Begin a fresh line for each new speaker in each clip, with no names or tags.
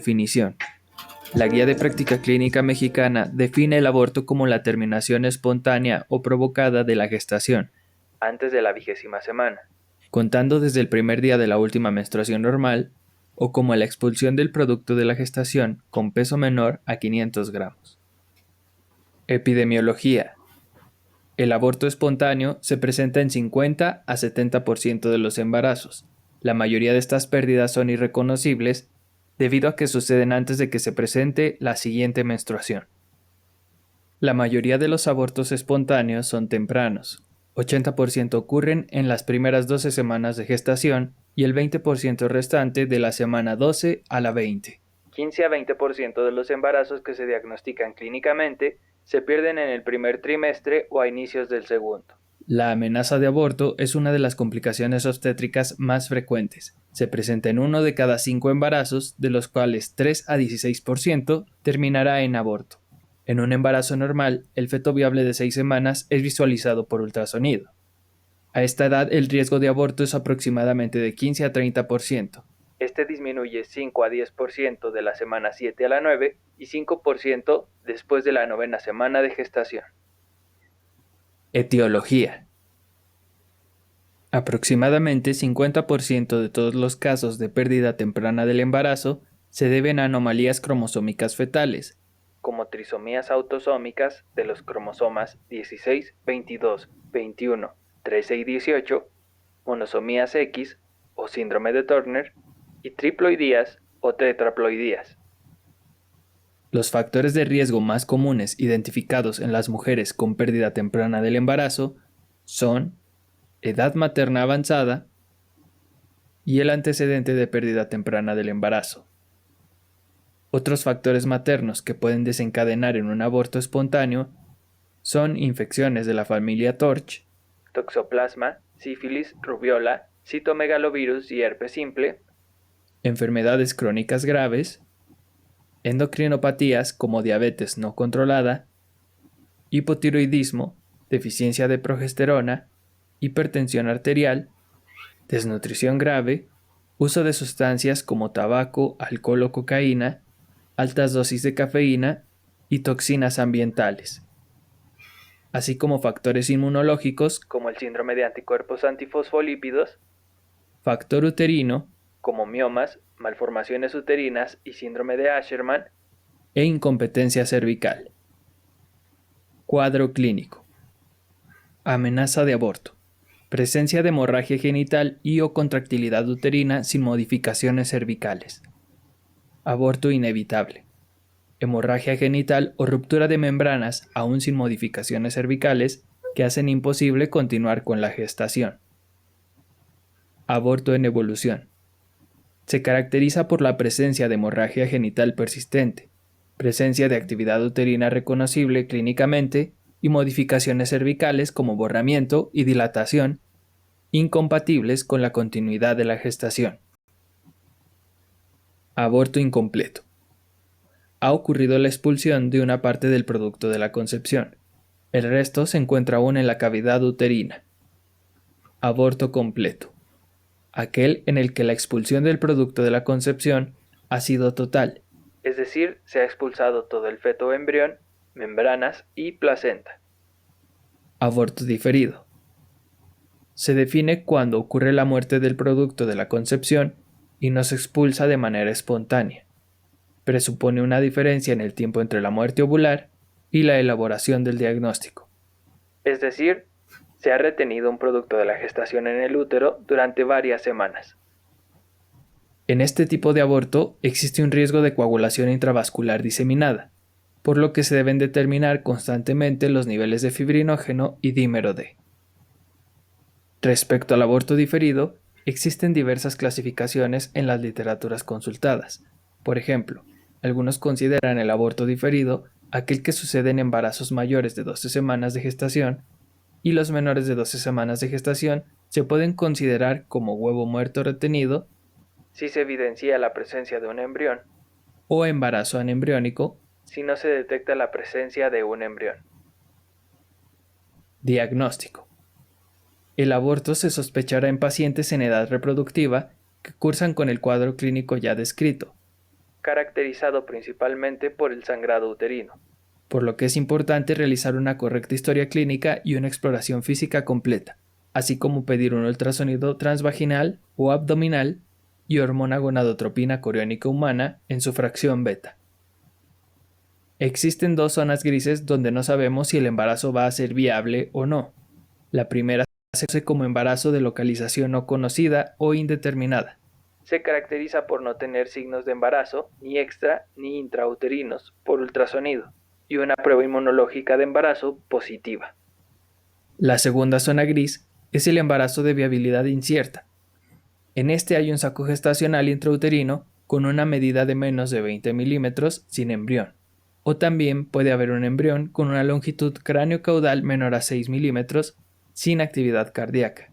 Definición. La Guía de Práctica Clínica Mexicana define el aborto como la terminación espontánea o provocada de la gestación, antes de la 20ª semana, contando desde el primer día de la última menstruación normal, o como la expulsión del producto de la gestación con peso menor a 500 gramos. Epidemiología. El aborto espontáneo se presenta en 50 a 70% de los embarazos. La mayoría de estas pérdidas son irreconocibles debido a que suceden antes de que se presente la siguiente menstruación. La mayoría de los abortos espontáneos son tempranos. 80% ocurren en las primeras 12 semanas de gestación y el 20% restante de la semana 12 a la 20. 15 a 20% de los embarazos que se diagnostican clínicamente se pierden en el primer trimestre o a inicios del segundo. La amenaza de aborto es una de las complicaciones obstétricas más frecuentes. Se presenta en 1 de cada 5 embarazos, de los cuales 3 a 16% terminará en aborto. En un embarazo normal, el feto viable de 6 semanas es visualizado por ultrasonido. A esta edad, el riesgo de aborto es aproximadamente de 15 a 30%. Este disminuye 5 a 10% de la semana 7 a la 9 y 5% después de la 9ª semana de gestación. Etiología. Aproximadamente 50% de todos los casos de pérdida temprana del embarazo se deben a anomalías cromosómicas fetales, como trisomías autosómicas de los cromosomas 16, 22, 21, 13 y 18, monosomías X o síndrome de Turner, y triploidías o tetraploidías. Los factores de riesgo más comunes identificados en las mujeres con pérdida temprana del embarazo son edad materna avanzada y el antecedente de pérdida temprana del embarazo. Otros factores maternos que pueden desencadenar en un aborto espontáneo son infecciones de la familia Torch, toxoplasma, sífilis, rubiola, citomegalovirus y herpes simple, enfermedades crónicas graves, endocrinopatías como diabetes no controlada, hipotiroidismo, deficiencia de progesterona, hipertensión arterial, desnutrición grave, uso de sustancias como tabaco, alcohol o cocaína, altas dosis de cafeína y toxinas ambientales, así como factores inmunológicos como el síndrome de anticuerpos antifosfolípidos, factor uterino como miomas, malformaciones uterinas y síndrome de Asherman, e incompetencia cervical. Cuadro clínico. Amenaza de aborto. Presencia de hemorragia genital y o contractilidad uterina sin modificaciones cervicales. Aborto inevitable. Hemorragia genital o ruptura de membranas aún sin modificaciones cervicales que hacen imposible continuar con la gestación. Aborto en evolución. Se caracteriza por la presencia de hemorragia genital persistente, presencia de actividad uterina reconocible clínicamente y modificaciones cervicales como borramiento y dilatación, incompatibles con la continuidad de la gestación. Aborto incompleto. Ha ocurrido la expulsión de una parte del producto de la concepción. El resto se encuentra aún en la cavidad uterina. Aborto completo. Aquel en el que la expulsión del producto de la concepción ha sido total, es decir, se ha expulsado todo el feto o embrión, membranas y placenta. Aborto diferido. Se define cuando ocurre la muerte del producto de la concepción y no se expulsa de manera espontánea. Presupone una diferencia en el tiempo entre la muerte ovular y la elaboración del diagnóstico. Es decir, se ha retenido un producto de la gestación en el útero durante varias semanas. En este tipo de aborto existe un riesgo de coagulación intravascular diseminada, por lo que se deben determinar constantemente los niveles de fibrinógeno y dímero D. Respecto al aborto diferido, existen diversas clasificaciones en las literaturas consultadas. Por ejemplo, algunos consideran el aborto diferido aquel que sucede en embarazos mayores de 12 semanas de gestación, y los menores de 12 semanas de gestación se pueden considerar como huevo muerto retenido si se evidencia la presencia de un embrión, o embarazo anembriónico si no se detecta la presencia de un embrión. Diagnóstico. El aborto se sospechará en pacientes en edad reproductiva que cursan con el cuadro clínico ya descrito. caracterizado principalmente por el sangrado uterino, por lo que es importante realizar una correcta historia clínica y una exploración física completa, así como pedir un ultrasonido transvaginal o abdominal y hormona gonadotropina coriónica humana en su fracción beta. Existen dos zonas grises donde no sabemos si el embarazo va a ser viable o no. La primera se conoce como embarazo de localización no conocida o indeterminada. Se caracteriza por no tener signos de embarazo, ni extra ni intrauterinos, por ultrasonido, y una prueba inmunológica de embarazo positiva. La segunda zona gris es el embarazo de viabilidad incierta. En este hay un saco gestacional intrauterino con una medida de menos de 20 milímetros sin embrión. O también puede haber un embrión con una longitud cráneo-caudal menor a 6 milímetros sin actividad cardíaca.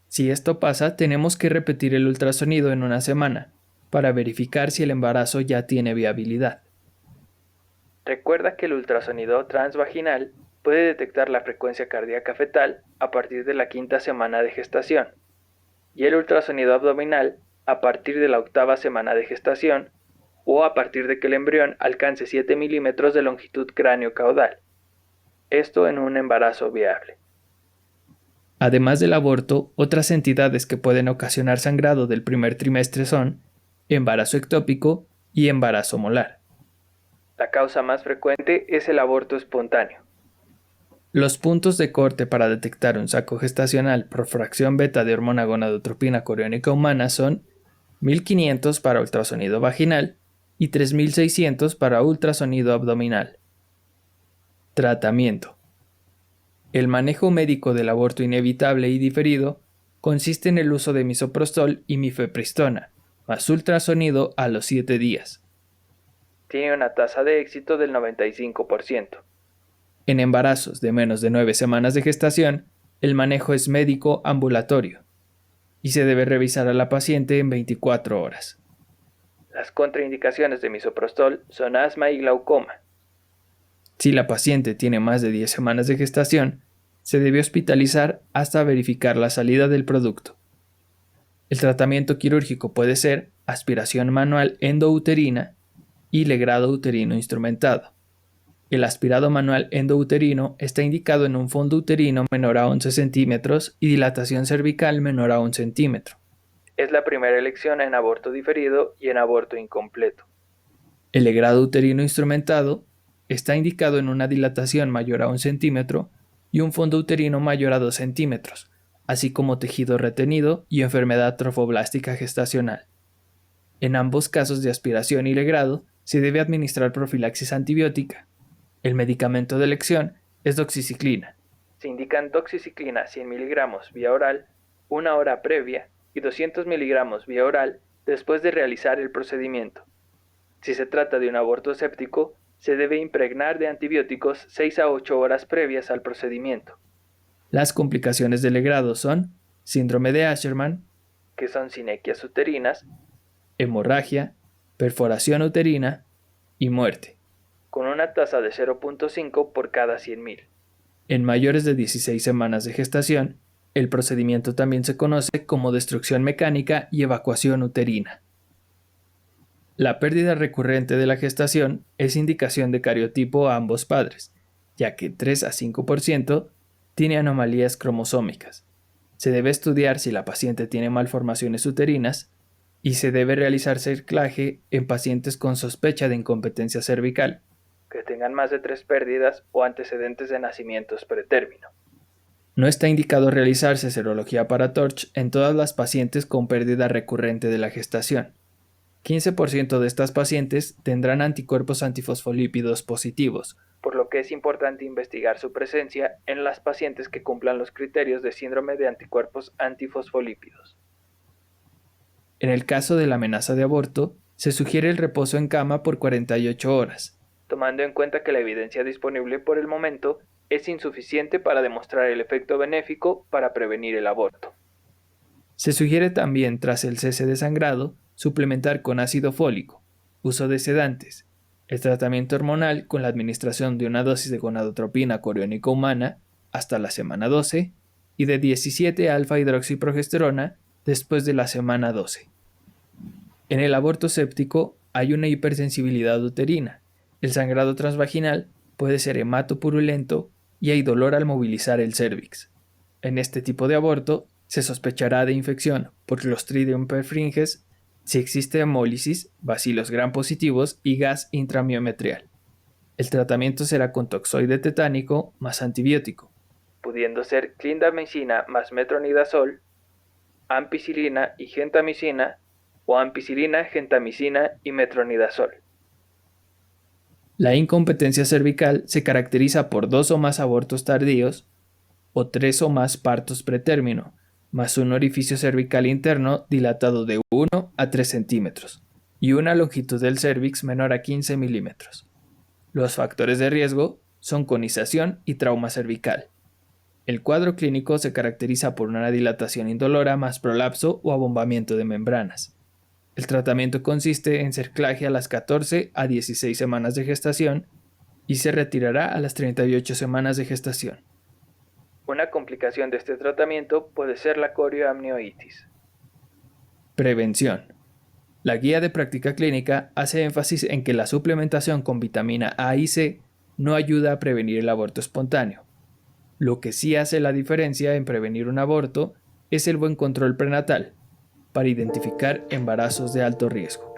Si esto pasa, tenemos que repetir el ultrasonido en una semana para verificar si el embarazo ya tiene viabilidad. Recuerda que el ultrasonido transvaginal puede detectar la frecuencia cardíaca fetal a partir de la 5ª semana de gestación y el ultrasonido abdominal a partir de la 8ª semana de gestación o a partir de que el embrión alcance 7 milímetros de longitud cráneo-caudal. Esto en un embarazo viable. Además del aborto, otras entidades que pueden ocasionar sangrado del primer trimestre son embarazo ectópico y embarazo molar. La causa más frecuente es el aborto espontáneo. Los puntos de corte para detectar un saco gestacional por fracción beta de hormona gonadotropina coriónica humana son 1500 para ultrasonido vaginal y 3600 para ultrasonido abdominal. Tratamiento. El manejo médico del aborto inevitable y diferido consiste en el uso de misoprostol y mifepristona, más ultrasonido a los 7 días. Tiene una tasa de éxito del 95%. En embarazos de menos de 9 semanas de gestación, el manejo es médico ambulatorio y se debe revisar a la paciente en 24 horas. Las contraindicaciones de misoprostol son asma y glaucoma. Si la paciente tiene más de 10 semanas de gestación, se debe hospitalizar hasta verificar la salida del producto. El tratamiento quirúrgico puede ser aspiración manual endouterina y legrado uterino instrumentado. El aspirado manual endouterino está indicado en un fondo uterino menor a 11 centímetros y dilatación cervical menor a 1 centímetro. Es la primera elección en aborto diferido y en aborto incompleto. El legrado uterino instrumentado está indicado en una dilatación mayor a 1 centímetro y un fondo uterino mayor a 2 centímetros, así como tejido retenido y enfermedad trofoblástica gestacional. En ambos casos de aspiración y legrado se debe administrar profilaxis antibiótica. El medicamento de elección es doxiciclina. Se indican doxiciclina 100 miligramos vía oral 1 hora previa y 200 miligramos vía oral después de realizar el procedimiento. Si se trata de un aborto séptico, se debe impregnar de antibióticos 6 a 8 horas previas al procedimiento. Las complicaciones del legrado son síndrome de Asherman, que son sinequias uterinas, hemorragia, perforación uterina y muerte, con una tasa de 0.5 por cada 100.000. En mayores de 16 semanas de gestación, el procedimiento también se conoce como destrucción mecánica y evacuación uterina. La pérdida recurrente de la gestación es indicación de cariotipo a ambos padres, ya que 3 a 5% tiene anomalías cromosómicas. Se debe estudiar si la paciente tiene malformaciones uterinas y se debe realizar cerclaje en pacientes con sospecha de incompetencia cervical, que tengan más de 3 pérdidas o antecedentes de nacimientos pretérmino. No está indicado realizarse serología para TORCH en todas las pacientes con pérdida recurrente de la gestación. 15% de estas pacientes tendrán anticuerpos antifosfolípidos positivos, por lo que es importante investigar su presencia en las pacientes que cumplan los criterios de síndrome de anticuerpos antifosfolípidos. En el caso de la amenaza de aborto, se sugiere el reposo en cama por 48 horas, tomando en cuenta que la evidencia disponible por el momento es insuficiente para demostrar el efecto benéfico para prevenir el aborto. Se sugiere también, tras el cese de sangrado, suplementar con ácido fólico, uso de sedantes, el tratamiento hormonal con la administración de una dosis de gonadotropina coriónica humana hasta la semana 12 y de 17 alfa-hidroxiprogesterona después de la semana 12. En el aborto séptico hay una hipersensibilidad uterina. El sangrado transvaginal puede ser hematopurulento y hay dolor al movilizar el cérvix. En este tipo de aborto se sospechará de infección por Clostridium perfringens si existe hemólisis, bacilos gram positivos y gas intramiometrial. El tratamiento será con toxoide tetánico más antibiótico, pudiendo ser clindamicina más metronidazol, ampicilina y gentamicina o ampicilina, gentamicina y metronidazol. La incompetencia cervical se caracteriza por 2 o más abortos tardíos o 3 o más partos pretérmino, más un orificio cervical interno dilatado de 1 a 3 centímetros y una longitud del cérvix menor a 15 milímetros. Los factores de riesgo son conización y trauma cervical. El cuadro clínico se caracteriza por una dilatación indolora más prolapso o abombamiento de membranas. El tratamiento consiste en cerclaje a las 14 a 16 semanas de gestación y se retirará a las 38 semanas de gestación. Una complicación de este tratamiento puede ser la corioamnioitis. Prevención. La guía de práctica clínica hace énfasis en que la suplementación con vitamina A y C no ayuda a prevenir el aborto espontáneo. Lo que sí hace la diferencia en prevenir un aborto es el buen control prenatal, para identificar embarazos de alto riesgo.